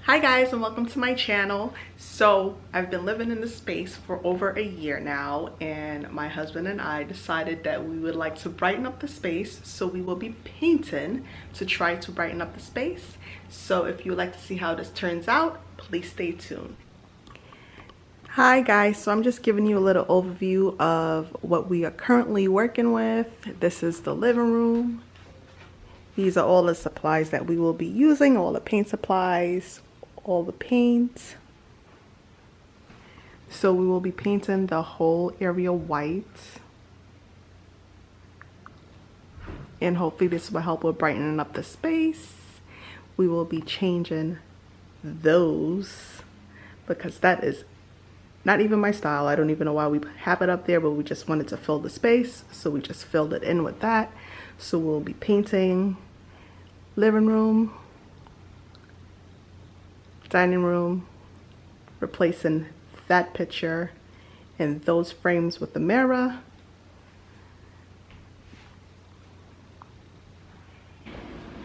Hi guys, and welcome to my channel. So I've been living in this space for over a year now, and my husband and I decided that we would like to brighten up the space, so we will be painting to try to brighten up the space. So if you would like to see how this turns out, please stay tuned. Hi guys, so I'm just giving you a little overview of what we are currently working with. This is the living room. These are all the supplies that we will be using, all the paint supplies, all the paint. So we will be painting the whole area white, and hopefully this will help with brightening up the space. We will be changing those because that is not even my style. I don't even know why we have it up there, but we just wanted to fill the space, so we just filled it in with that. So we'll be painting living room, dining room, replacing that picture and those frames with the mirror.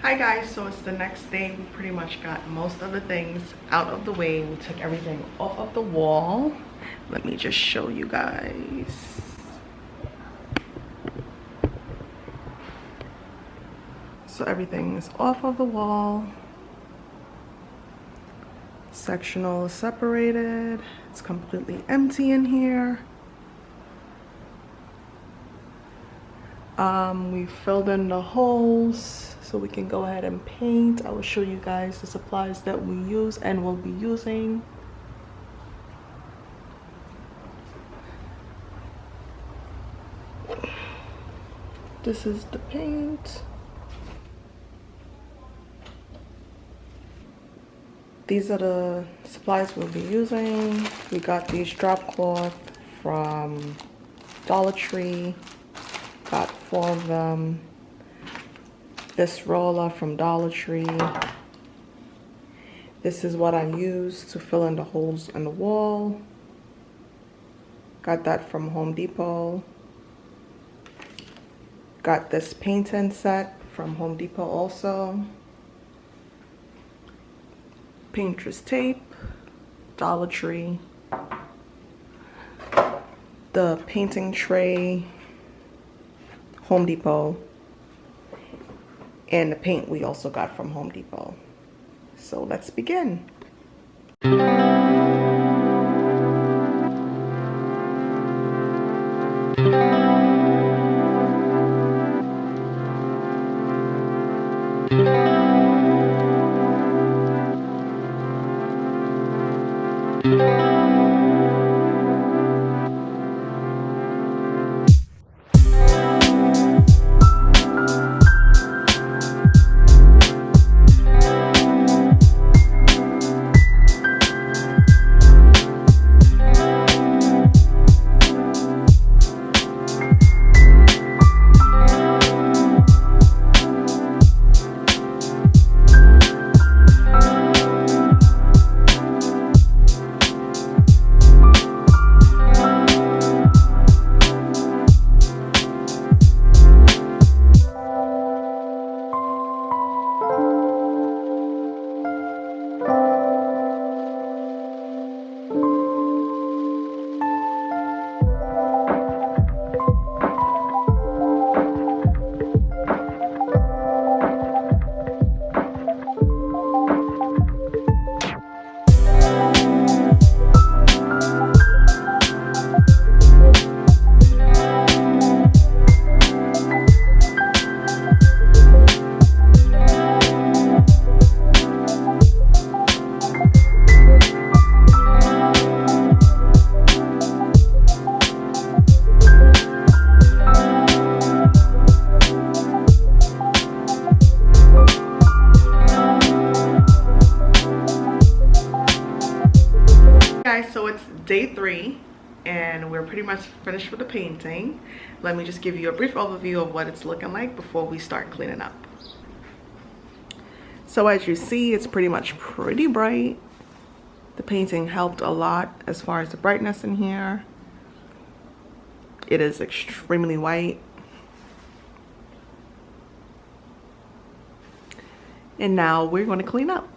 Hi guys, so it's the next day. We pretty much got most of the things out of the way. We took everything off of the wall. Let me just show you guys. So everything is off of the wall. Sectional is separated. It's completely empty in here. We filled in the holes so we can go ahead and paint. I will show you guys the supplies that we use and will be using. This is the paint. These are the supplies we'll be using. We got these drop cloth from Dollar Tree. Got 4 of them. This roller from Dollar Tree. This is what I use to fill in the holes in the wall. Got that from Home Depot. Got this painting set from Home Depot also. Painter's tape, Dollar Tree. The painting tray, Home Depot. And the paint we also got from Home Depot. So let's begin. So it's day 3 and we're pretty much finished with the painting. Let me just give you a brief overview of what it's looking like before we start cleaning up. So as you see, it's pretty much pretty bright. The painting helped a lot as far as the brightness in here. It is extremely white. And now we're going to clean up.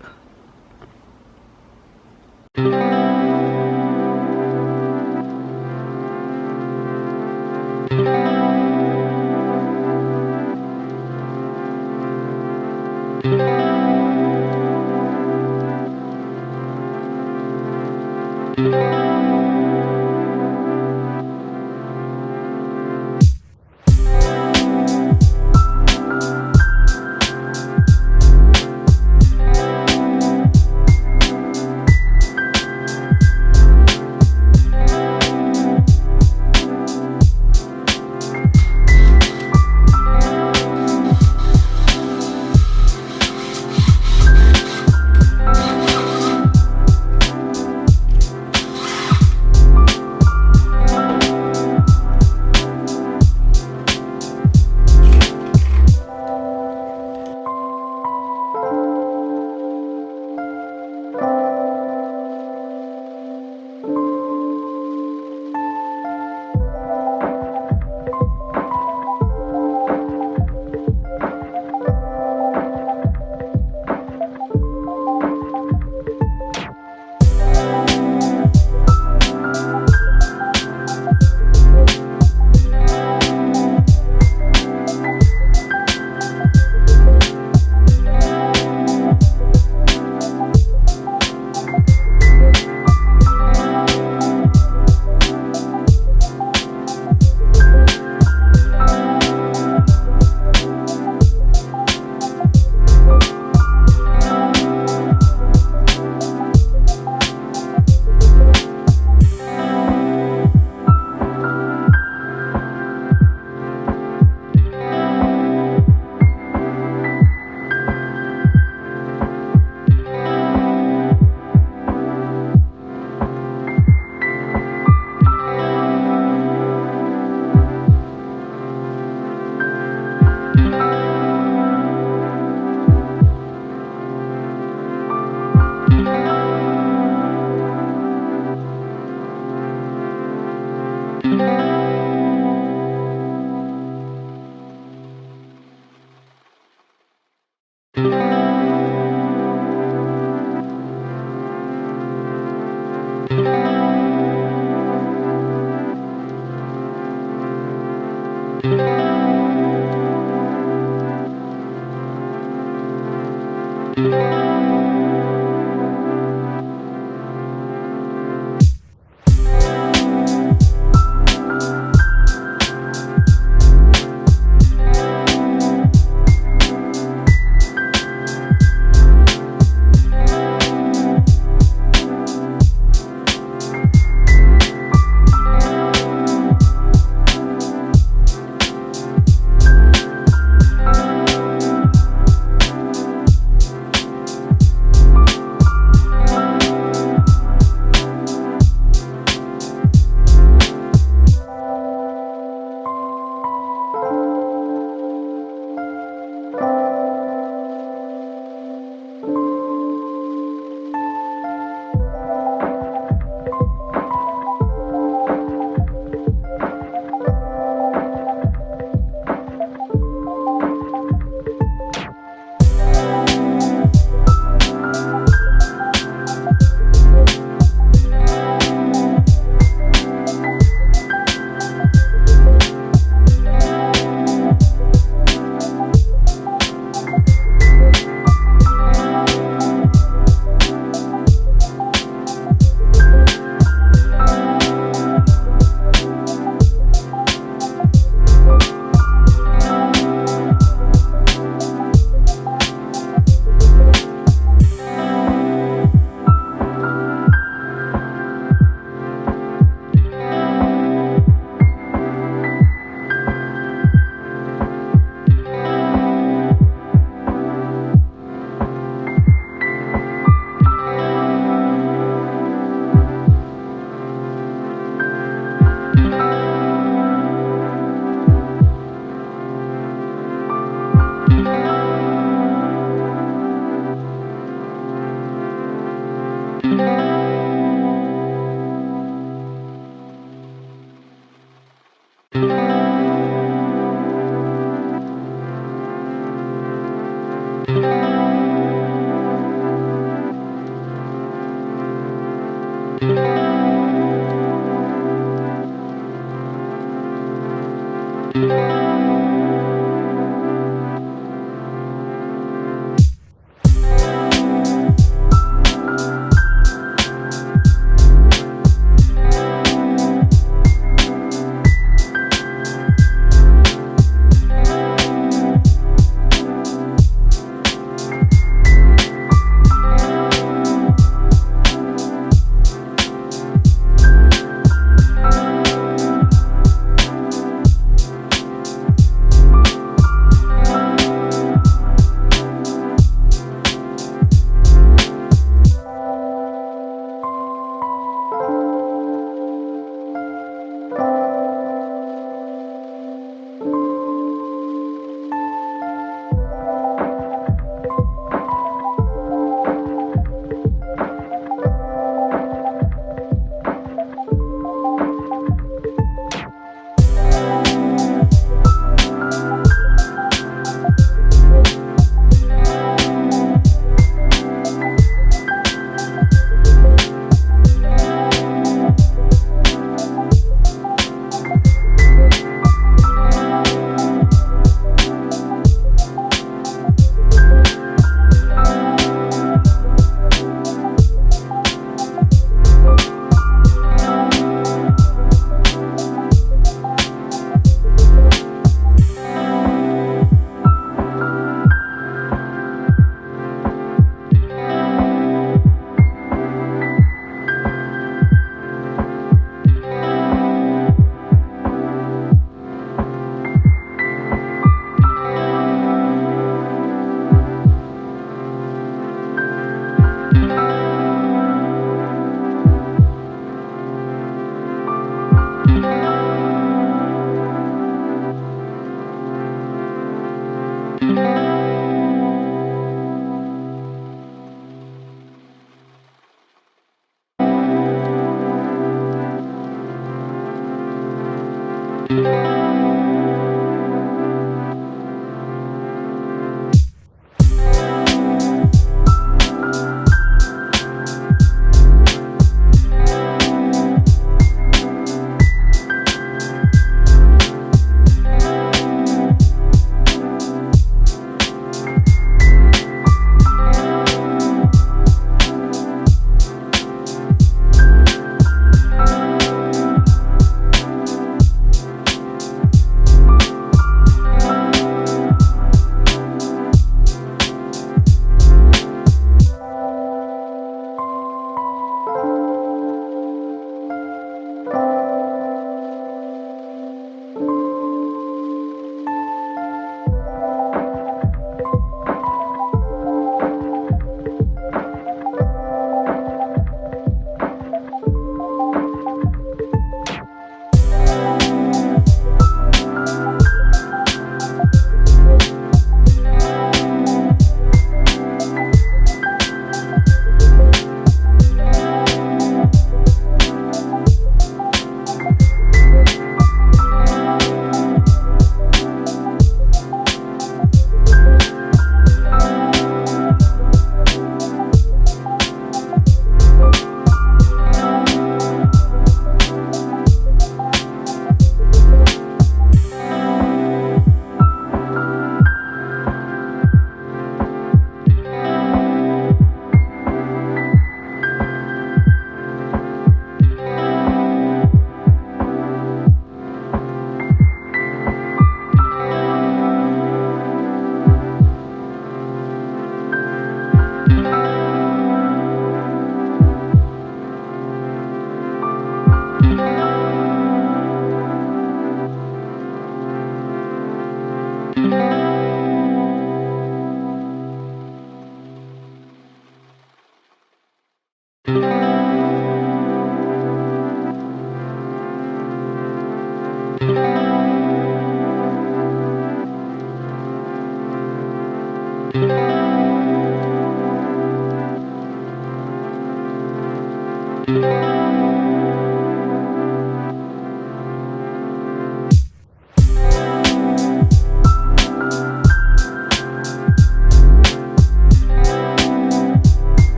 Bye.